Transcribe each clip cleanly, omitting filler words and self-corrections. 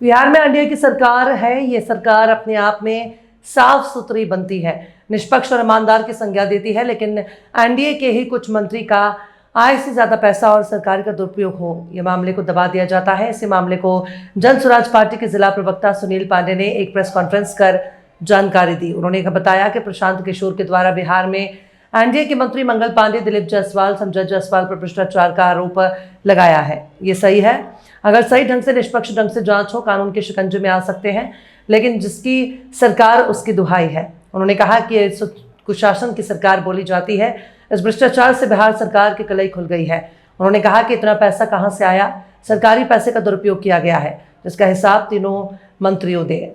बिहार में एनडीए की सरकार है। ये सरकार अपने आप में साफ सुथरी बनती है, निष्पक्ष और ईमानदार की संज्ञा देती है, लेकिन एनडीए के ही कुछ मंत्री का आय से ज्यादा पैसा और सरकार का दुरुपयोग हो, ये मामले को दबा दिया जाता है। इसी मामले को जन स्वराज पार्टी के जिला प्रवक्ता सुनील पांडे ने एक प्रेस कॉन्फ्रेंस कर जानकारी दी। उन्होंने बताया कि प्रशांत किशोर के द्वारा बिहार में एनडीए के मंत्री मंगल पांडे, दिलीप जायसवाल, संजय जायसवाल पर भ्रष्टाचार का आरोप लगाया है। ये सही है। अगर सही ढंग से, निष्पक्ष ढंग से जांच हो, कानून के शिकंजे में आ सकते हैं, लेकिन जिसकी सरकार उसकी दुहाई है। उन्होंने कहा कि कुशासन की सरकार बोली जाती है। इस भ्रष्टाचार से बिहार सरकार की कलई खुल गई है। उन्होंने कहा कि इतना पैसा कहां से आया, सरकारी पैसे का दुरुपयोग किया गया है, जिसका हिसाब तीनों मंत्रियों दें,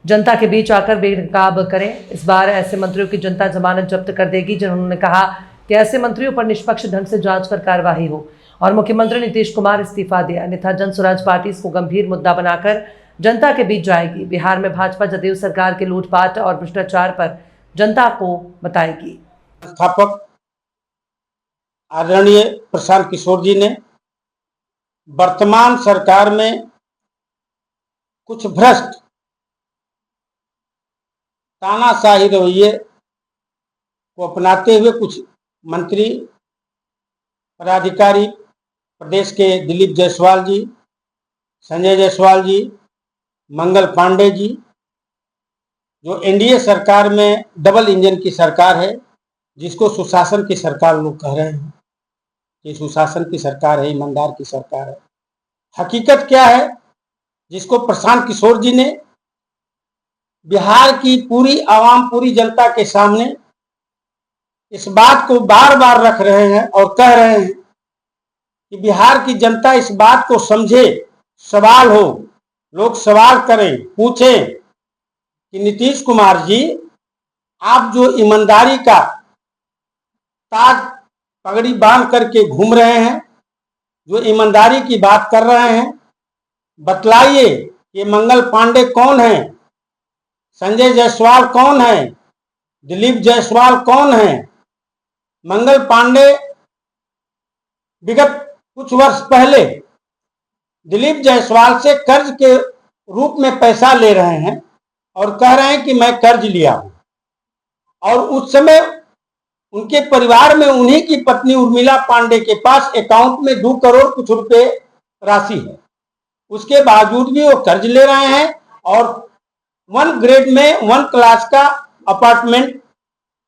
जनता के बीच आकर बेनकाब करें। इस बार ऐसे मंत्रियों की जनता जमानत जब्त कर देगी जिन्होंने कहा कि ऐसे मंत्रियों पर निष्पक्ष ढंग से जांच कर कार्रवाई हो और मुख्यमंत्री नीतीश कुमार इस्तीफा दे, अन्यथा जन स्वराज पार्टी इसको गंभीर मुद्दा बनाकर जनता के बीच जाएगी। बिहार में भाजपा जदयू सरकार के लूटपाट और भ्रष्टाचार पर जनता को बताएगी। संस्थापक आदरणीय प्रशांत किशोर जी ने वर्तमान सरकार में कुछ भ्रष्ट तानाशाही रवैये को अपनाते हुए कुछ मंत्री पदाधिकारी, प्रदेश के दिलीप जायसवाल जी, संजय जायसवाल जी, मंगल पांडे जी, जो एनडीए सरकार में डबल इंजन की सरकार है, जिसको सुशासन की सरकार लोग कह रहे हैं कि सुशासन की सरकार है, ईमानदार की सरकार है। हकीकत क्या है, जिसको प्रशांत किशोर जी ने बिहार की पूरी आवाम, पूरी जनता के सामने इस बात को बार बार रख रहे हैं और कह रहे हैं कि बिहार की जनता इस बात को समझे, सवाल हो, लोग सवाल करें, पूछें कि नीतीश कुमार जी, आप जो ईमानदारी का ताज पगड़ी बांध करके घूम रहे हैं, जो ईमानदारी की बात कर रहे हैं, बतलाइए कि मंगल पांडे कौन है, संजय जायसवाल कौन है, दिलीप जायसवाल कौन है। मंगल पांडे विगत कुछ वर्ष पहले दिलीप जायसवाल से कर्ज के रूप में पैसा ले रहे हैं और कह रहे हैं कि मैं कर्ज लिया हूं, और उस समय उनके परिवार में उन्हीं की पत्नी उर्मिला पांडे के पास अकाउंट में 2 करोड़ कुछ रुपए राशि है। उसके बावजूद भी वो कर्ज ले रहे हैं और 1 ग्रेड में 1 क्लास का अपार्टमेंट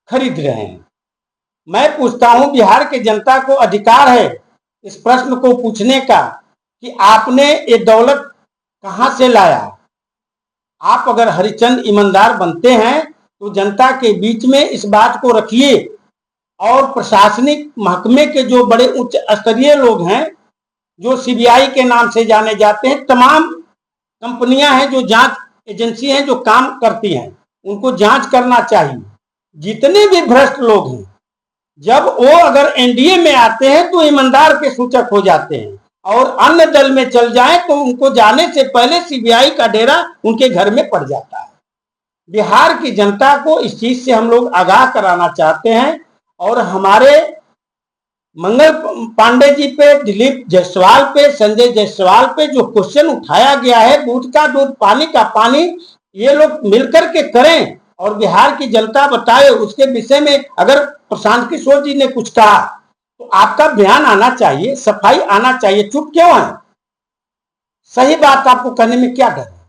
खरीद रहे हैं। मैं पूछता हूं, बिहार के जनता को अधिकार है इस प्रश्न को पूछने का कि आपने ये दौलत कहां से लाया। आप अगर हरिचंद ईमानदार बनते हैं तो जनता के बीच में इस बात को रखिए, और प्रशासनिक महकमे के जो बड़े उच्च स्तरीय लोग हैं, जो सीबीआई के नाम से जाने जाते हैं, तमाम कंपनियां हैं जो जांच एजेंसी हैं जो काम करती हैं, उनको जांच करना चाहिए। जितने भी भ्रष्ट लोग हैं, जब वो अगर एनडीए में आते हैं तो ईमानदार के सूचक हो जाते हैं, और अन्य दल में चल जाएं तो उनको जाने से पहले सीबीआई का डेरा उनके घर में पड़ जाता है। बिहार की जनता को इस चीज से हम लोग आगाह कराना चाहते हैं, और हमारे मंगल पांडे जी पे, दिलीप जायसवाल पे, संजय जायसवाल पे जो क्वेश्चन उठाया गया है, दूध का दूध, पानी का पानी, ये लोग मिलकर के करें और बिहार की जनता बताए उसके विषय में। अगर प्रशांत किशोर जी ने कुछ कहा तो आपका बयान आना चाहिए, सफाई आना चाहिए। चुप क्यों है? सही बात आपको कहने में क्या डर है?